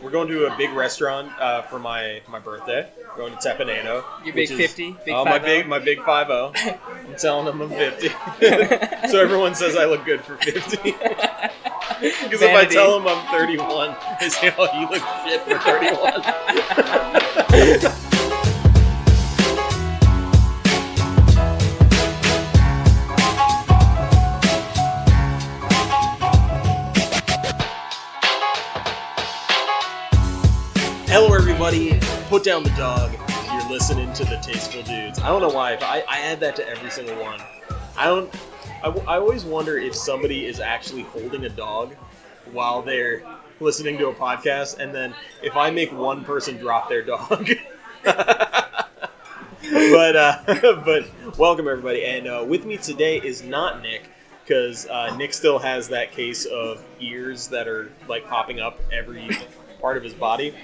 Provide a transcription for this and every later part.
We're going to a big restaurant for my birthday. We're going to Tepaneno. Your big 50? Big 50? My big 50. I'm telling them I'm 50. So everyone says I look good for 50. Because if I tell them I'm 31, they say, oh, you look shit for 31. Hello, everybody. Put down the dog. You're listening to the Tasteful Dudes. I don't know why, but I add that to every single one. I always wonder if somebody is actually holding a dog while they're listening to a podcast, and then if I make one person drop their dog. But welcome, everybody. And with me today is not Nick, because Nick still has that case of ears that are like popping up every part of his body.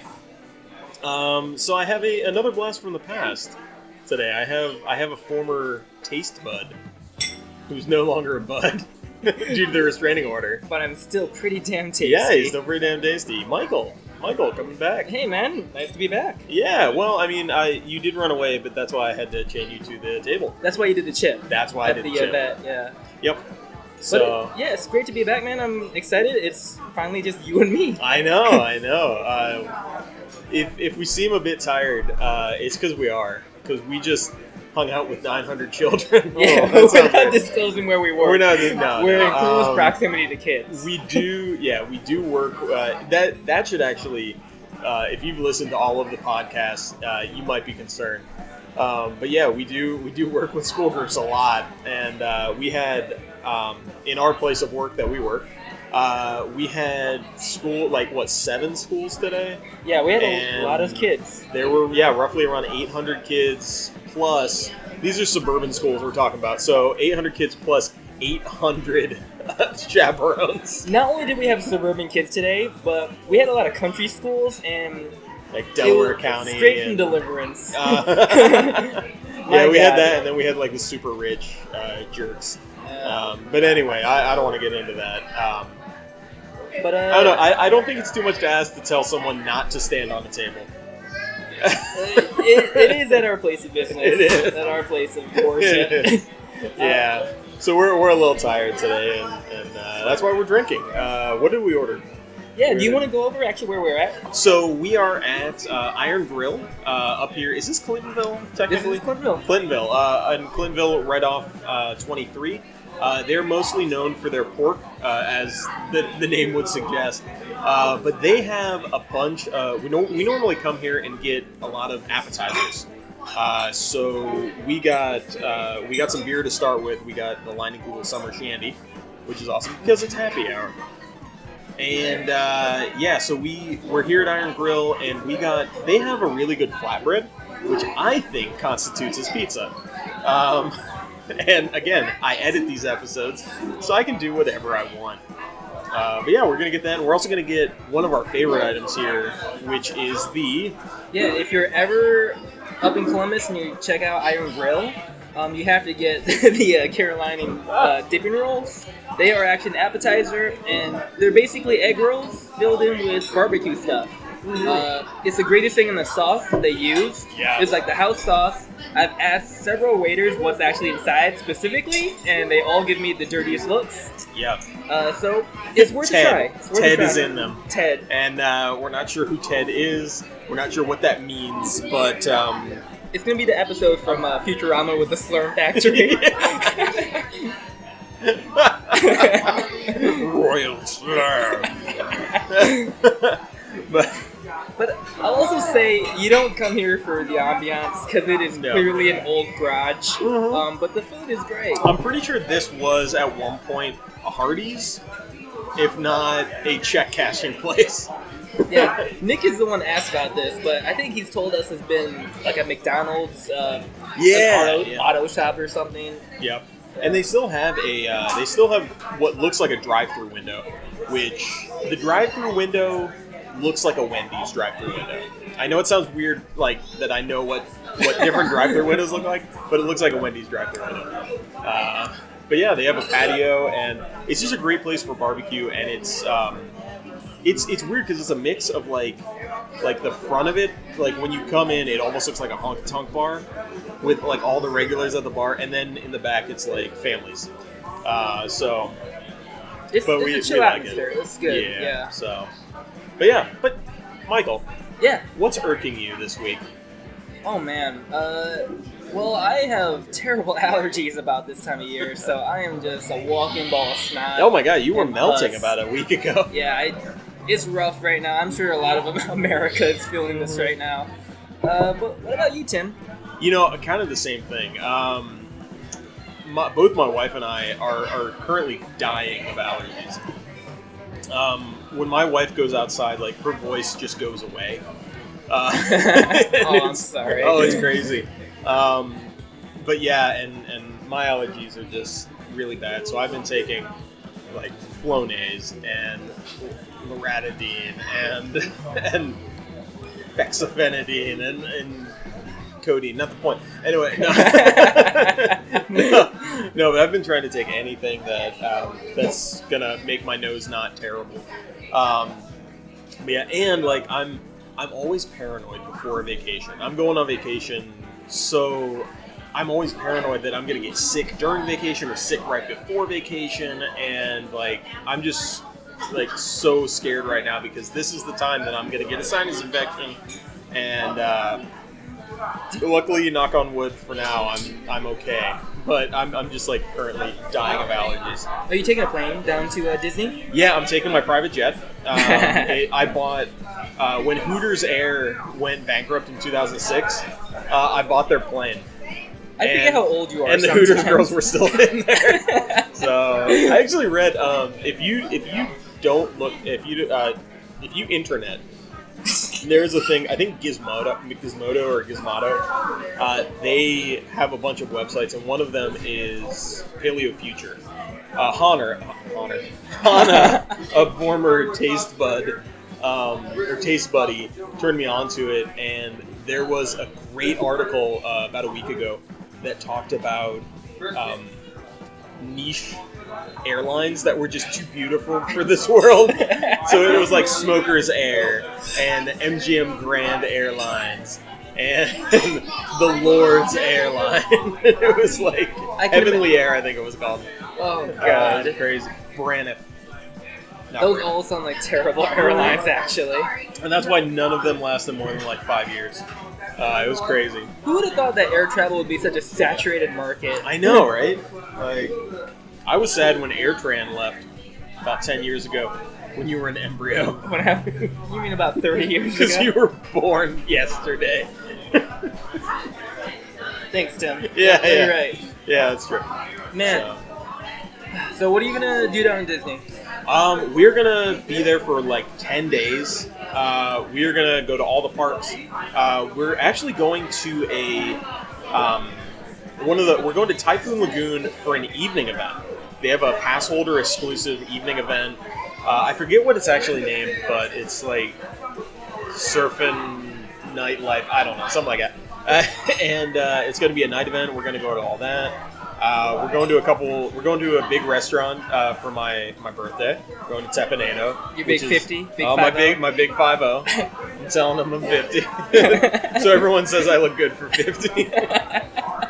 So I have another blast from the past today. I have a former taste bud who's no longer a bud due to the restraining order. But I'm still pretty damn tasty. Yeah, he's still pretty damn tasty. Michael, coming back. Hey man, nice to be back. Yeah, well, I mean, you did run away, but that's why I had to chain you to the table. That's why you did the chip. That's why I did the chip. Yeah. Yep. So yeah, it's great to be back, man. I'm excited. It's finally just you and me. I know. If we seem a bit tired, it's because we are. Because we just hung out with 900 children. Yeah, we're not disclosing where we work. We're not. We're in close proximity to kids. We do work. That should actually, if you've listened to all of the podcasts, you might be concerned. But yeah, we do work with school groups a lot, and we had in our place of work that we work. We had school, 7 schools today? Yeah, we had a lot of kids. There were, roughly around 800 kids plus, these are suburban schools we're talking about, so 800 kids plus 800 chaperones. Not only did we have suburban kids today, but we had a lot of country schools and... like Delaware County. Straight from Deliverance. Yeah, we had that, and then we had the super rich jerks. But anyway, I don't want to get into that. But I don't know. I don't think it's too much to ask to tell someone not to stand on the table. it is at our place of business. It is at our place of worship. Yeah. So we're a little tired today, and that's why we're drinking. What did we order? Yeah. Do you want to go over actually where we're at? So we are at Iron Brill up here. Is this Clintonville technically? This is Clintonville. In Clintonville, right off 23. They're mostly known for their pork, as the name would suggest. But they have a bunch. We normally come here and get a lot of appetizers. So we got some beer to start with. We got the Leinenkugel Summer Shandy, which is awesome because it's happy hour. And so we're here at Iron Grill, and they have a really good flatbread, which I think constitutes as pizza. And again, I edit these episodes, so I can do whatever I want. But yeah, we're going to get that. And we're also going to get one of our favorite items here, which is the... Yeah, if you're ever up in Columbus and you check out Iron Grill, you have to get the Carolina dipping rolls. They are actually an appetizer, and they're basically egg rolls filled in with barbecue stuff. It's the greatest thing in the sauce they use. Yeah. It's like the house sauce. I've asked several waiters what's actually inside specifically, and they all give me the dirtiest looks. Yeah. So it's worth a try. Ted is in them. Ted. And we're not sure who Ted is. We're not sure what that means, but... it's going to be the episode from Futurama with the Slurm Factory. Royal Slurm. But I'll also say you don't come here for the ambiance because it is clearly an old garage. Mm-hmm. But the food is great. I'm pretty sure this was at one point a Hardee's, if not a check cashing place. Yeah, Nick is the one asked about this, but I think he's told us it's been like a McDonald's auto shop or something. Yep. And they still have what looks like a drive-through window, which the drive-through window looks like a Wendy's drive-thru window. I know it sounds weird, that I know what different drive-thru windows look like, but it looks like a Wendy's drive-thru window. But yeah, they have a patio, and it's just a great place for barbecue, and it's It's weird because it's a mix of like the front of it, like when you come in, it almost looks like a honky tonk bar with like all the regulars at the bar, and then in the back it's like families. So, It's a chill atmosphere. It's good. Yeah. So, but Michael. Yeah. What's irking you this week? Oh man. Well, I have terrible allergies about this time of year, so I am just a walking ball of snot. Oh my god, you were melting about a week ago. Yeah, it's rough right now. I'm sure a lot of America is feeling this right now. But what about you, Tim? You know, kind of the same thing. Both my wife and I are currently dying of allergies. When my wife goes outside, like, her voice just goes away. Oh, I'm sorry. Oh, it's crazy. But yeah, and my allergies are just really bad. So I've been taking, like, Flonase and Loratadine and Fexofenadine and codeine. Not the point. Anyway, no, but I've been trying to take anything that's gonna make my nose not terrible. But yeah, and like I'm always paranoid before a vacation. I'm going on vacation, so I'm always paranoid that I'm gonna get sick during vacation or sick right before vacation, and like I'm just like so scared right now because this is the time that I'm gonna get a sinus infection, and luckily, knock on wood, for now I'm okay. But I'm just like currently dying of allergies. Are you taking a plane down to Disney? Yeah, I'm taking my private jet. I bought when Hooters Air went bankrupt in 2006. I bought their plane. I forget how old you are. And the Hooters girls were still in there. So I actually read if you internet. There's a thing, I think Gizmodo, they have a bunch of websites, and one of them is Paleo Future. Hana, a former Tastebud, or Tastebuddy, turned me onto it, and there was a great article about a week ago that talked about niche airlines that were just too beautiful for this world. So it was like Smoker's Air and MGM Grand Airlines and the Lord's Airline. It was like Heavenly Air, I think it was called. Oh god, crazy. Braniff. Those all sound like terrible airlines, actually. And that's why none of them lasted more than like 5 years. It was crazy. Who would have thought that air travel would be such a saturated market? I know, right? Like, I was sad when AirTran left about 10 years ago, when you were an embryo. What happened? You mean about 30 years ago? Because you were born yesterday. Thanks, Tim. Yeah, You're right. Yeah, that's true. Man. So what are you going to do down in Disney? We're going to be there for like 10 days. We're going to go to all the parks. We're actually going to we're going to Typhoon Lagoon for an evening event. They have a pass holder exclusive evening event. I forget what it's actually named, but it's like surfing nightlife. I don't know, something like that. And it's going to be a night event. We're going to go to all that. We're going to a big restaurant for my birthday. We're going to Tepaneno. Your big 50? Big 50? My big 50. I'm telling them I'm 50. So everyone says I look good for 50.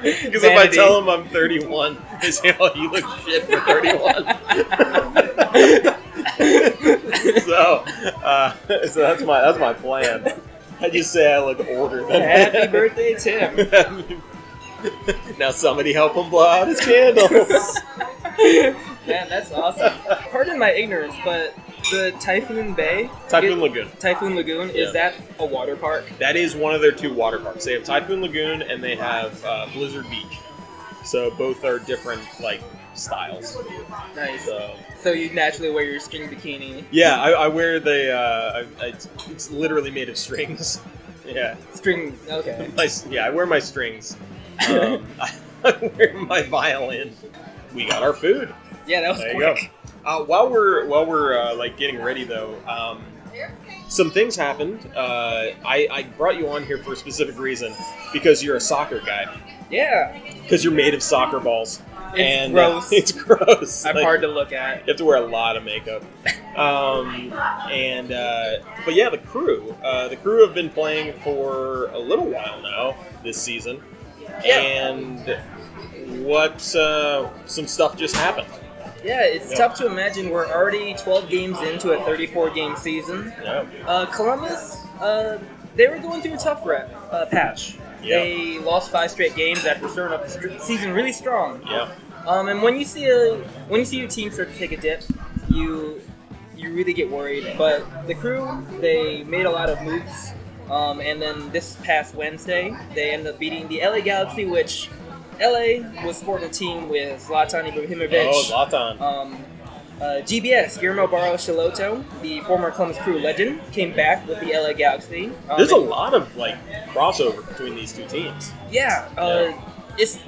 Because if I tell them I'm 31, they say, "Oh, you look shit for 31." So that's my plan. I just say I look older than Happy birthday, Tim. Now somebody help him blow out his candles. Man, that's awesome. Pardon my ignorance, but the Typhoon Lagoon, is that a water park? That is one of their two water parks. They have Typhoon Lagoon and they have Blizzard Beach. So both are different like styles. Nice. So you naturally wear your string bikini. Yeah, I wear it's literally made of strings. Yeah. String. Okay. I wear my strings. I wear my violin. We got our food. Yeah, that was there quick. You go. While we're like getting ready though, some things happened. I brought you on here for a specific reason because you're a soccer guy. Yeah. Because you're made of soccer balls. It's gross. It's gross. I'm hard to look at. You have to wear a lot of makeup. But yeah, the crew have been playing for a little while now this season, and some stuff just happened. Yeah, it's tough to imagine we're already 12 games into a 34-game season. Yeah. Columbus, they were going through a tough patch. Yeah. They lost 5 straight games after starting up the season really strong. Yeah. And when you see your team start to take a dip, you really get worried. But the crew, they made a lot of moves. And then this past Wednesday, they ended up beating the LA Galaxy, which LA was sporting a team with Zlatan Ibrahimovic. Oh, Zlatan. GBS, Guillermo Barros Shiloto, the former Columbus Crew legend, came back with the LA Galaxy. There's a lot of crossover between these two teams. It's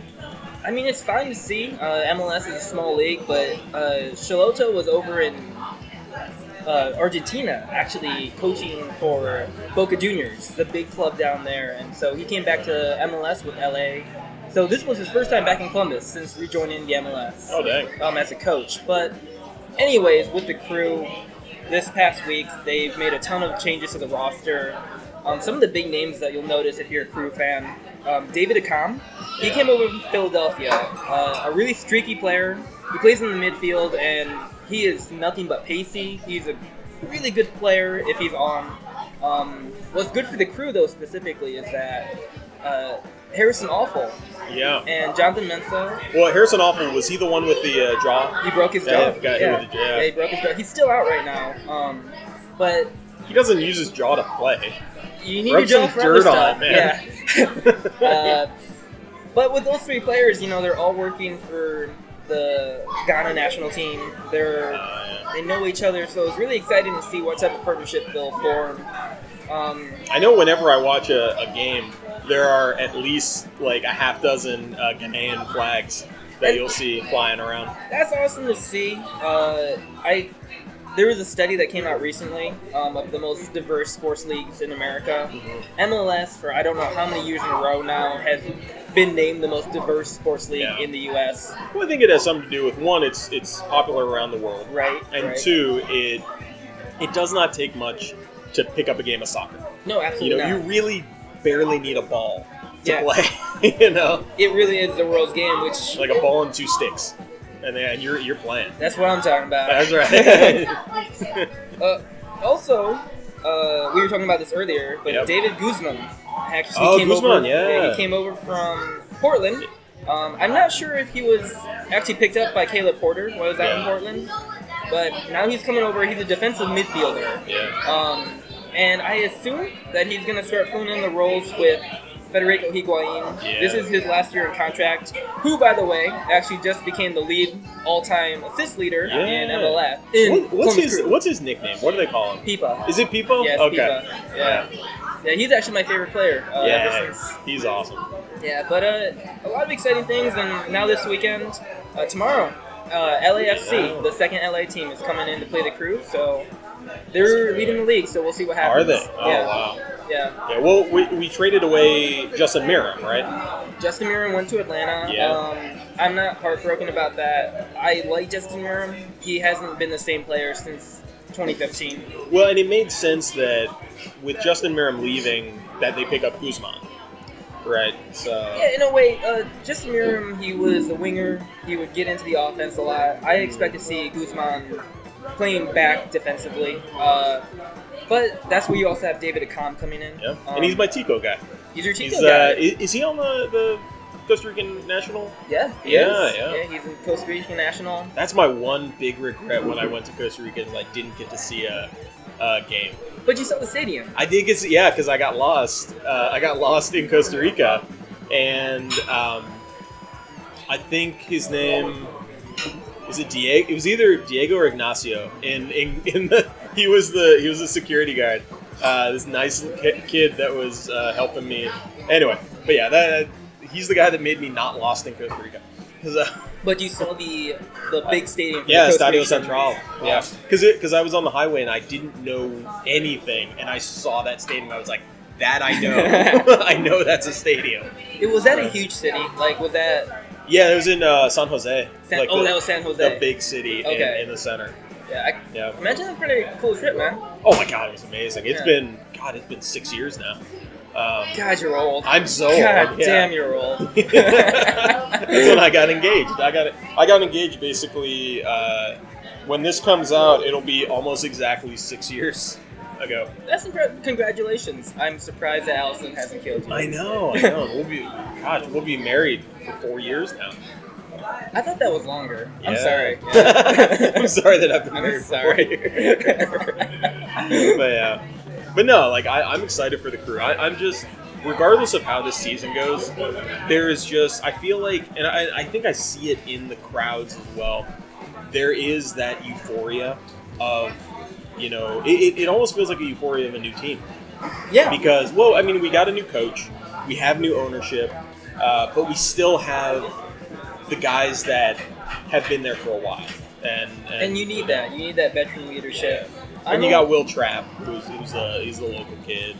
fine to see. MLS is a small league, but Shiloto was over in Argentina, actually coaching for Boca Juniors, the big club down there, and so he came back to MLS with LA. So this was his first time back in Columbus since rejoining the MLS. Oh, dang. As a coach. But anyways, with the crew, this past week, they've made a ton of changes to the roster. Some of the big names that you'll notice if you're a Crew fan, David Akam, he came over from Philadelphia, a really streaky player. He plays in the midfield, and he is nothing but pacey. He's a really good player if he's on. What's good for the Crew, though, specifically, is that Harrison Awful and Jonathan Mensah. Well, Harrison Awful, was he the one with the jaw? He broke his jaw. Yeah, he broke his jaw. He's still out right now. But he doesn't use his jaw to play. You need your jaw for other stuff. Yeah. But with those 3 players, they're all working for the Ghana national team. They know each other, so it's really exciting to see what type of partnership they'll form. I know whenever I watch a game, there are at least a half dozen Ghanaian flags that you'll see flying around. That's awesome to see. There was a study that came out recently of the most diverse sports leagues in America. Mm-hmm. MLS, for I don't know how many years in a row now, has been named the most diverse sports league in the U.S. Well, I think it has something to do with, one, it's popular around the world. Right. And two, it does not take much to pick up a game of soccer. No, absolutely not. You really barely need a ball to play. It really is the world's game, which like a ball and 2 sticks, and then you're playing. That's what I'm talking about. That's right. Also, we were talking about this earlier, but David Guzman actually came over from Portland. I'm not sure if he was actually picked up by Caleb Porter while he was out in Portland, but now he's coming over. He's a defensive midfielder. Yeah. And I assume that he's going to start filling in the roles with Federico Higuain. Yeah. This is his last year in contract, who, by the way, actually just became the lead all-time assist leader in MLS. What's his nickname? What do they call him? Pipa. Is it Pipa? Yes, okay. Pipa. Yeah, he's actually my favorite player ever since. He's awesome. Yeah, but a lot of exciting things, and now this weekend, tomorrow, LAFC, the second LA team, is coming in to play the Crew, so they're leading the league, so we'll see what happens. Are they? Oh, wow. Yeah. Well, we traded away Justin Miram, right? Justin Miram went to Atlanta. Yeah. I'm not heartbroken about that. I like Justin Miram. He hasn't been the same player since 2015. Well, and it made sense that with Justin Miram leaving, that they pick up Guzman. Right, so... Yeah, in a way, Justin Miram, he was a winger. He would get into the offense a lot. I expect to see Guzman playing back defensively. But that's where you also have David Akam coming in. Yeah, and he's my Tico guy. He's your Tico guy. Is he on the Costa Rican national? Yeah, he is. Yeah, he's in Costa Rican national. That's my one big regret when I went to Costa Rica and didn't get to see a game. But you saw the stadium. I did get to, because I got lost. I got lost in Costa Rica, and I think his name was it Diego. It was either Diego or Ignacio. He was the security guard. This nice kid that was helping me. Anyway, but he's the guy that made me not lost in Costa Rica. But you saw the big stadium. Yeah, Estadio Central. Yeah, because I was on the highway and I didn't know anything, and I saw that stadium. I was like, that I know. I know that's a stadium. Was that a huge city? Was that... Yeah, it was in San Jose. That was San Jose. The big city in the center. Yeah. Imagine a pretty cool trip, man. Oh my god, it was amazing. It's been 6 years now. God, you're old. I'm so God old. damn, you're old. That's when I got engaged. I got engaged basically when this comes out. It'll be almost exactly 6 years ago. That's congratulations. I'm surprised that Allison hasn't killed you. I know. We'll be married for 4 years now. I thought that was longer. Yeah. I'm sorry. Yeah. I'm sorry that I've been married I'm sorry. But no, like I'm excited for the crew. I'm just, regardless of how this season goes, there is just, I feel like, and I think I see it in the crowds as well. There is that euphoria of, it almost feels like a euphoria of a new team. Yeah. Because, well, I mean, we got a new coach, we have new ownership, but we still have the guys that have been there for a while. And you need that. You need that veteran leadership. And you got Will Trapp, he's the local kid.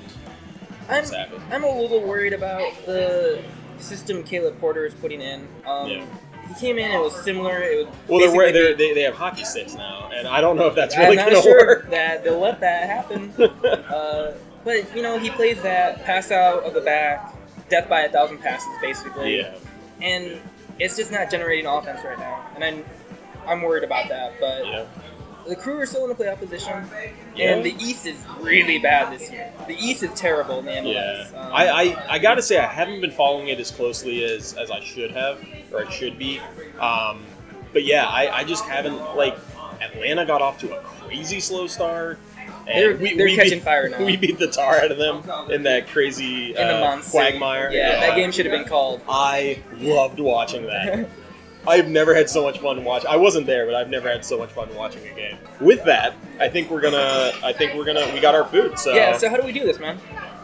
I'm a little worried about the system Caleb Porter is putting in. He came in, it was similar. They have hockey sticks now, and I don't know if that's really going to work. That they'll let that happen. But he plays that pass out of the back, death by 1,000 passes, basically. Yeah. And it's just not generating offense right now, and I'm worried about that. But the Crew are still in the playoff position, and the East is really bad this year. The East is terrible in the MLS. Yeah. I gotta say, I haven't been following it as closely as I should have, or I should be. But yeah, I just haven't, like, Atlanta got off to a crazy slow start. And they're catching fire now. We beat the tar out of them in that crazy quagmire. Yeah, that game should have been called. I loved watching that. I've never had so much fun watching. I wasn't there, but I've never had so much fun watching a game. With that, we got our food. So yeah. So how do we do this, man?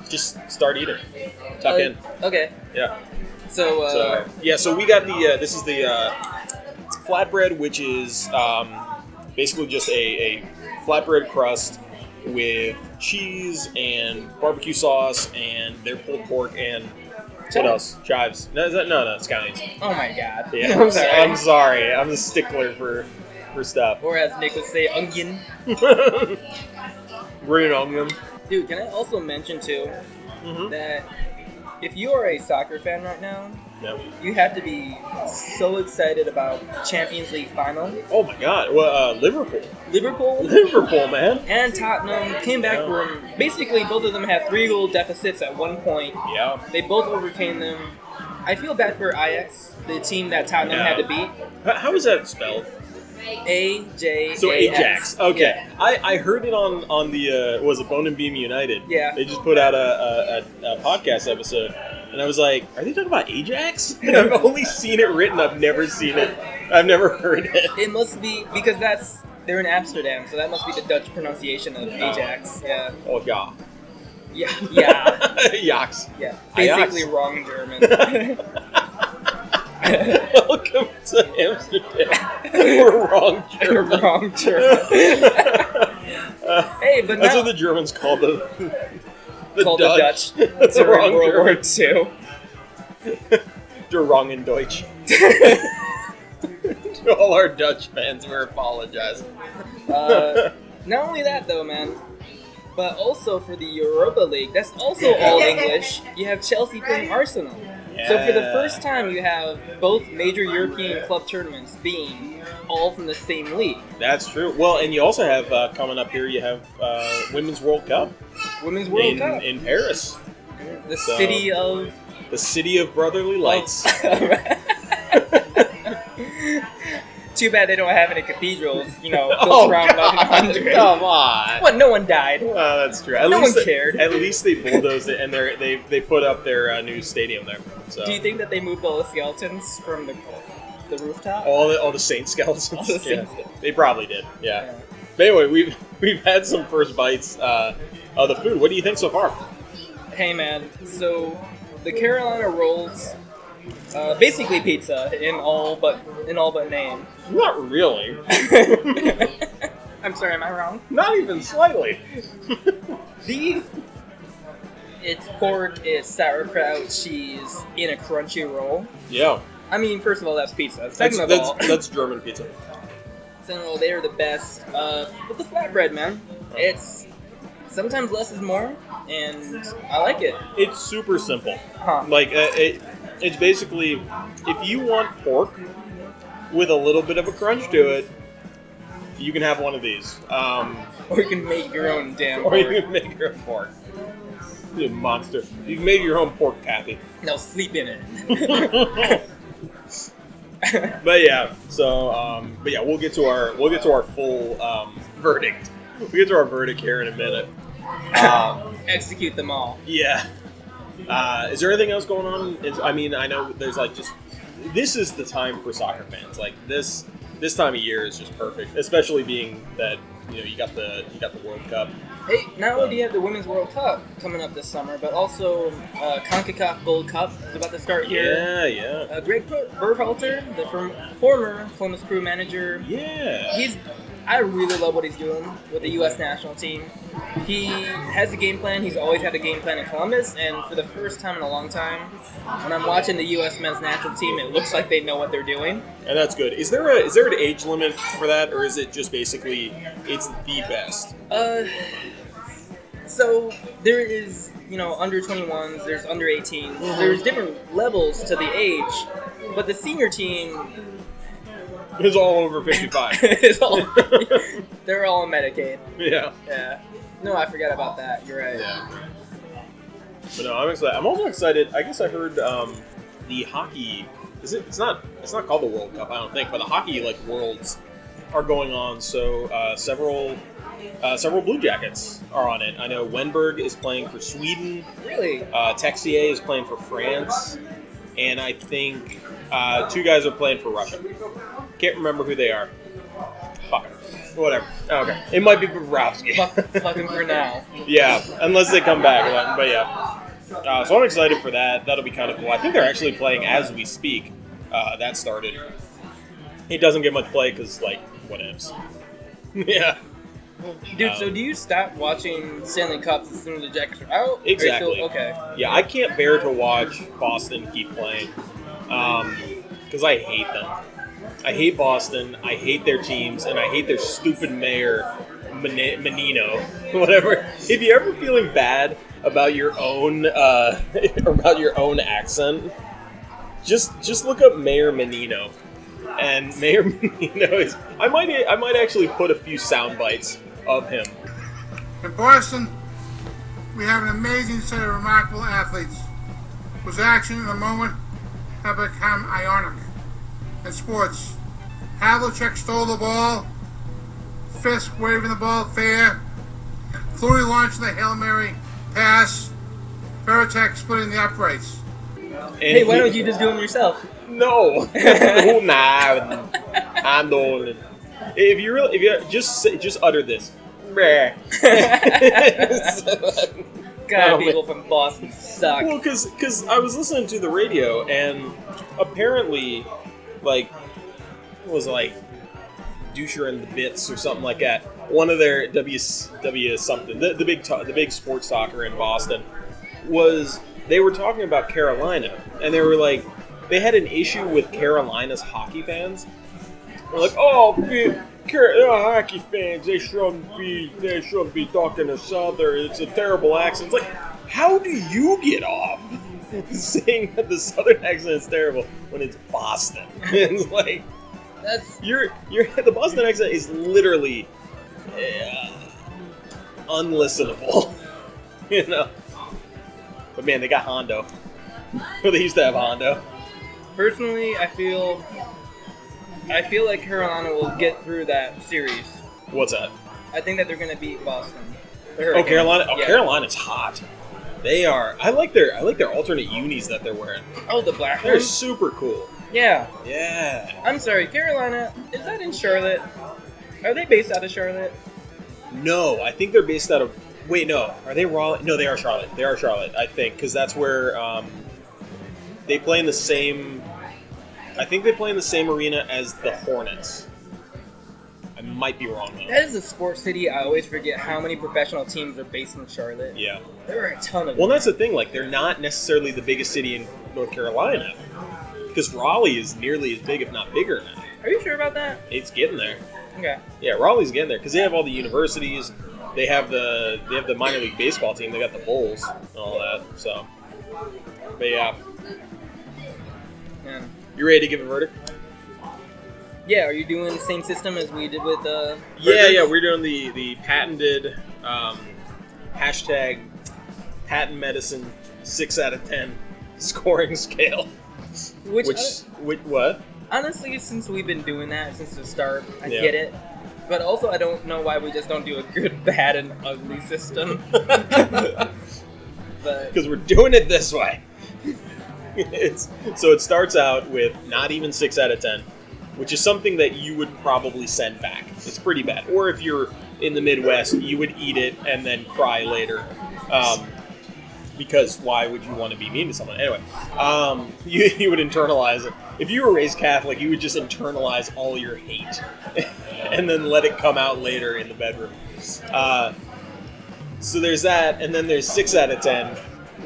Just start eating. Tuck in. Okay. Yeah. So we got this is the flatbread, which is basically just a flatbread crust with cheese and barbecue sauce and their pulled pork and what else? Chives. No, it's Scallions. Oh my god. Yeah, I'm sorry. I'm a stickler for stuff. Or as Nick would say, onion. Green onion. Dude, can I also mention too that if you are a soccer fan right now, you have to be so excited about Champions League final. Oh my god. Well, Liverpool, man. And Tottenham came back from, basically both of them had 3-goal deficits at one point. Yeah. They both overcame them. I feel bad for Ajax, the team that Tottenham had to beat. How is that spelled? AJAX. So Ajax. Okay. Yeah. I heard it on the was it Bone and Beam United? Yeah. They just put out a podcast episode, and I was like, are they talking about Ajax? And I've only seen it written. I've never seen it. I've never heard it. It must be because they're in Amsterdam, so that must be the Dutch pronunciation of Ajax. Yeah. Oh yeah. Yeah. Yax. Yeah. Basically Ajax. wrong German. Welcome to Amsterdam. We're wrong German. Wrong German. Hey, but that's what the Germans call the Dutch. That's the wrong World War German. II. Der wrongen Deutsch. To all our Dutch fans, we're apologizing. Not only that, though, man, but also for the Europa League, that's also all English. You have Chelsea playing Arsenal. Yeah. So for the first time, you have both major European club tournaments being all from the same league. That's true. Well, and you also have, coming up here, you have Women's World Cup. Women's World Cup. In Paris. The city of brotherly lights. Too bad they don't have any cathedrals, built around 1100. Come on. What? No one died. That's true. No one cared. At least they bulldozed it, and they put up their new stadium there. So. Do you think that they moved all the skeletons from the rooftop? All the saint skeletons? All the saint skeletons. They probably did, yeah. But anyway, we've had some first bites of the food. What do you think so far? Hey, man. So, the Carolina rolls... basically pizza in all but name. Not really. I'm sorry, am I wrong? Not even slightly. It's pork, it's sauerkraut, cheese in a crunchy roll. Yeah. I mean, first of all, that's pizza. Second of all, that's German pizza. cinnamon roll, they are the best. With the flatbread, man, it's sometimes less is more, and I like it. It's super simple. Huh. Like, it's basically, if you want pork with a little bit of a crunch to it, you can have one of these. Or you can make your own damn Or pork. you can make your own pork. You monster. You can make your own pork patty. They'll sleep in it. But yeah, so we'll get to our full verdict. We'll get to our verdict here in a minute. Execute them all. Yeah. Is there anything else going on? I know there's like just this is the time for soccer fans. Like this time of year is just perfect, especially being that you got the World Cup. Hey, not only do you have the Women's World Cup coming up this summer, but also CONCACAF Gold Cup is about to start here. Yeah. Greg Berhalter, the former Columbus Crew manager. Yeah. I really love what he's doing with the U.S. national team. He has a game plan. He's always had a game plan in Columbus, and for the first time in a long time, when I'm watching the U.S. men's national team, it looks like they know what they're doing. And that's good. Is there an age limit for that, or is it just basically it's the best? So there is, under 21s, there's under 18s. There's different levels to the age, but the senior team is all over 55. They're all on Medicaid. Yeah. Yeah. No, I forgot about that. You're right. Yeah. But no, I'm excited. I'm also excited. I guess I heard the hockey. It's not called the World Cup, I don't think, but the hockey worlds are going on. So several Blue Jackets are on it. I know Wenberg is playing for Sweden. Really? Texier is playing for France, and I think 2 guys are playing for Russia. Can't remember who they are. Fuck it. Whatever. Okay. It might be Bobrovsky. Fuck him for now. Yeah, unless they come back. But yeah. So I'm excited for that. That'll be kind of cool. I think they're actually playing as we speak. That started. It doesn't get much play because, whatevs. Yeah. Dude, so do you stop watching Stanley Cups as soon as the Jackets are out? Exactly. Okay. Yeah, I can't bear to watch Boston keep playing because I hate them. I hate Boston, I hate their teams, and I hate their stupid mayor, Menino, whatever. If you're ever feeling bad about your own accent, just look up Mayor Menino. And Mayor Menino is. I might actually put a few sound bites of him. In Boston, we have an amazing set of remarkable athletes whose action in the moment have become ionic. In sports, Havlicek stole the ball, Fisk waving the ball fair, Fleury launching the Hail Mary pass, Veritek splitting the uprights. Hey, why don't you just do them yourself? No. Nah. I'm the only. If you just utter this. God, people from Boston suck. Well, because I was listening to the radio, and apparently, what was it, Doucher and the Bits or something like that. One of their W something, the big sports talker in Boston, they were talking about Carolina, and they were like, they had an issue with Carolina's hockey fans. They're like, hockey fans, they shouldn't be talking to Southern. It's a terrible accent. It's like, how do you get off saying that the Southern accent is terrible when it's Boston? It's like, the Boston accent is literally unlistenable, But man, they got Hondo. They used to have Hondo. Personally, I feel like Carolina will get through that series. What's that? I think that they're going to beat Boston. Oh, Carolina! Oh, yeah. Carolina's hot. They are. I like their alternate unis that they're wearing. Oh, the black They're ones? super cool. Yeah. Yeah. I'm sorry, Carolina, is that in Charlotte? Are they based out of Charlotte? No, I think they're based out of... Wait, no. Are they Raleigh? No, they are Charlotte. They are Charlotte, I think, because that's where they play in the same... I think they play in the same arena as the Hornets. I might be wrong, though. That is a sports city. I always forget how many professional teams are based in Charlotte. Yeah. There are a ton of them. Well, that's the thing. They're not necessarily the biggest city in North Carolina. Because Raleigh is nearly as big, if not bigger now. Are you sure about that? It's getting there. Okay. Yeah, Raleigh's getting there because they have all the universities. They have the minor league baseball team. They got the Bulls and all that. So, but yeah. You ready to give a verdict? Yeah. Are you doing the same system as we did with Yeah. We're doing the patented hashtag patent medicine 6 out of 10 scoring scale. Which what? Honestly, since we've been doing that since the start, I get it. But also, I don't know why we just don't do a good, bad, and ugly system. Because we're doing it this way. So it starts out with not even 6 out of 10, which is something that you would probably send back. It's pretty bad. Or if you're in the Midwest, you would eat it and then cry later. Because why would you want to be mean to someone? Anyway, you would internalize it. If you were raised Catholic, you would just internalize all your hate and then let it come out later in the bedroom. So there's that, and then there's 6 out of 10,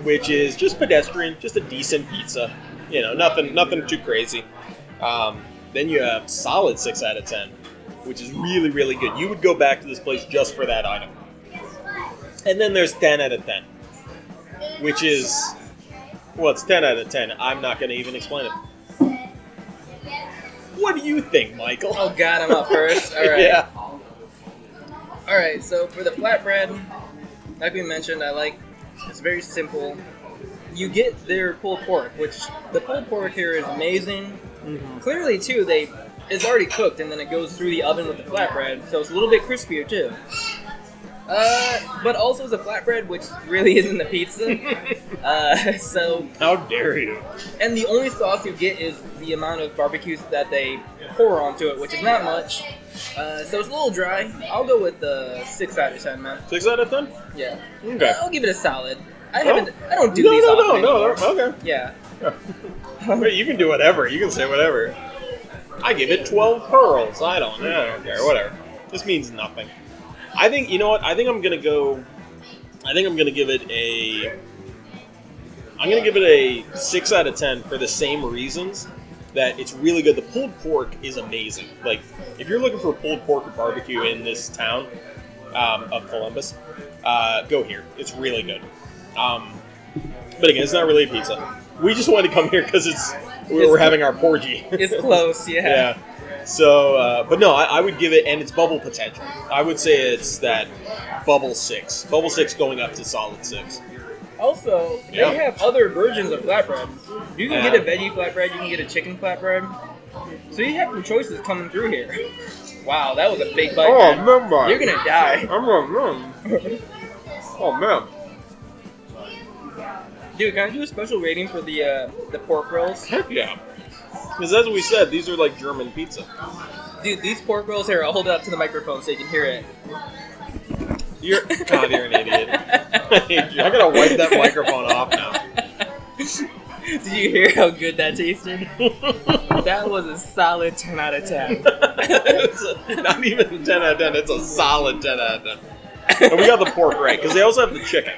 which is just pedestrian, just a decent pizza. You know, nothing too crazy. Then you have solid 6 out of 10, which is really, really good. You would go back to this place just for that item. And then there's 10 out of 10, which is, well, it's 10 out of 10. I'm not going to even explain it. What do you think, Michael? Oh, God, I'm up first. All right. Yeah. All right, so for the flatbread, like we mentioned, it's very simple. You get their pulled pork, which the pulled pork here is amazing. Mm-hmm. Clearly, too, it's already cooked, and then it goes through the oven with the flatbread, so it's a little bit crispier, too. But also it's a flatbread, which really isn't a pizza. So how dare you? And the only sauce you get is the amount of barbecue that they pour onto it, which is not much. So it's a little dry. I'll go with the 6 out of 10, man. 6 out of 10? Yeah. Okay. I'll give it a solid. I don't do these often anymore. Okay. Yeah. Wait, you can do whatever. You can say whatever. I give it 12 pearls. I don't care. Whatever. This means nothing. I think, you know what? I think I'm going to give it a 6 out of 10 for the same reasons that it's really good. The pulled pork is amazing. Like, if you're looking for pulled pork or barbecue in this town of Columbus, go here. It's really good. But again, it's not really a pizza. We just wanted to come here because we're having our porgy. It's close, yeah. Yeah. So, but no, I would give it, and it's bubble potential. I would say it's that bubble 6. Bubble 6 going up to solid 6. Also, they have other versions of flatbread. You can get a veggie flatbread, you can get a chicken flatbread. So you have some choices coming through here. Wow, that was a big bite. Oh, man. You're gonna die. Oh, man. Dude, can I do a special rating for the pork rolls? Heck yeah. Because as we said, these are like German pizza. Dude, these pork rolls here, I'll hold it up to the microphone so you can hear it. You're an idiot. I gotta wipe that microphone off now. Did you hear how good that tasted? That was a solid 10 out of 10. Not even 10 out of 10, it's a solid 10 out of 10. And we got the pork right, because they also have the chicken.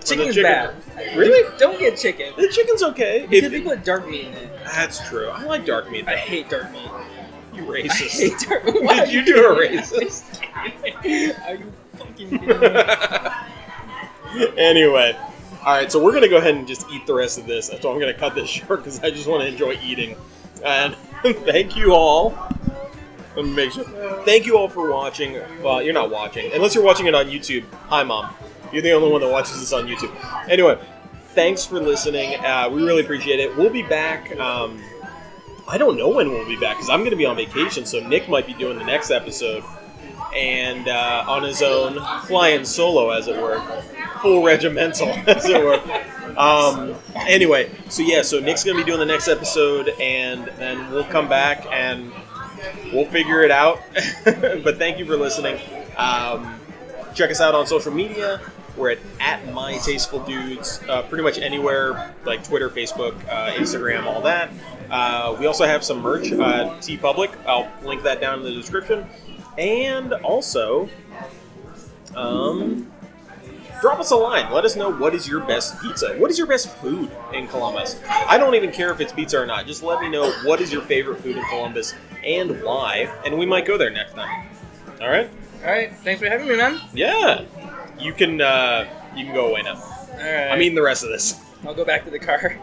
Chicken's bad. Really? Don't get chicken. The chicken's okay. Because they put dark meat in it. That's true. I like dark meat, though. I hate dark meat. You racist. I hate dark meat. Did you do a racist? Are you fucking kidding me? Anyway. Alright, so we're going to go ahead and just eat the rest of this. So I'm going to cut this short because I just want to enjoy eating. And thank you all. Let me make sure. Thank you all for watching. Well, you're not watching. Unless you're watching it on YouTube. Hi, Mom. You're the only one that watches this on YouTube. Anyway, thanks for listening. We really appreciate it. We'll be back. I don't know when we'll be back because I'm going to be on vacation, so Nick might be doing the next episode. And on his own, flying solo, as it were. Full regimental, as it were. Anyway, so Nick's going to be doing the next episode, and then we'll come back and we'll figure it out. But thank you for listening. Check us out on social media. We're at MyTastefulDudes, pretty much anywhere, like Twitter, Facebook, Instagram, all that. We also have some merch, TeePublic. I'll link that down in the description. And also, drop us a line. Let us know what is your best pizza. What is your best food in Columbus? I don't even care if it's pizza or not. Just let me know what is your favorite food in Columbus and why, and we might go there next time. All right? All right. Thanks for having me, man. Yeah. You can go away now. All right. I mean the rest of this. I'll go back to the car.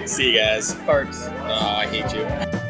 See you guys. Farts. Oh, I hate you.